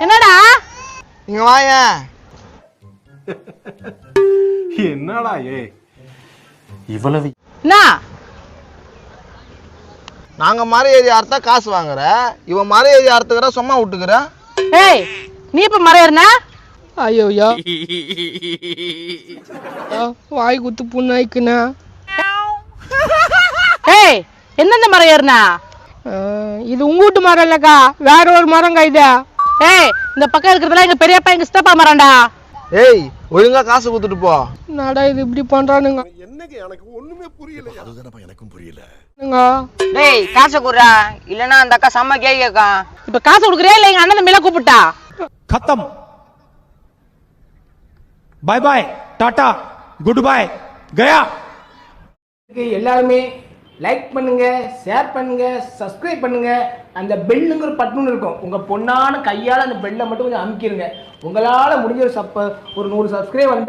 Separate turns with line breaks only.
என்னடா
இங்க வாயா.
என்னடா இவ்வளவு
என்ன
நாங்க மரம் ஏறி அறுத்தா காசு வாங்குற, இவன் மரம் ஏறி அறுத்துக்கிற சும்மா விட்டுக்கிற.
ஏய் நீ இப்ப மரம் ஏறினா?
ஐயோயா வாய் குத்து புண்ணாய்க்குண்ணா.
ஏய் எந்தெந்த மரம் ஏறினா?
இது உங்க வீட்டு மரம் இல்லக்கா, வேற ஒரு மரங்க இது.
ஏய் இந்த பக்கம் இருக்கிறதுலாம் எங்க பெரியப்பா எங்க சித்தப்பா மரம்டா.
ஏய் ஒழுங்கா காசு கொடுத்துட்டு போ.
நடா இது இப்படி பண்றானுங்க.
என்னங்க எனக்கு ஒண்ணுமே புரியல. அதுதானப்பா எனக்கும் புரியல.
டேய் காசை குடுறா, இல்லனா அந்த அக்கா செம்ம கேள்வி கேட்கும்.
இப்ப காசு கொடுக்குறியா இல்ல எங்க அண்ணன் தம்பில கூப்பிட்டா?
खत्म bye bye tata good bye गया.
எல்லாருமே லைக் பண்ணுங்க, ஷேர் பண்ணுங்க, சப்ஸ்கிரைப் பண்ணுங்க. அந்த பெல்லுங்கிற பட்டன் இருக்கும், உங்க பொண்ணான கையால அந்த பெல்லை மட்டும் கொஞ்சம் அமுக்கிடுங்க. உங்களால முடிஞ்ச ஒரு 100 சப்ஸ்கிரைப் வந்து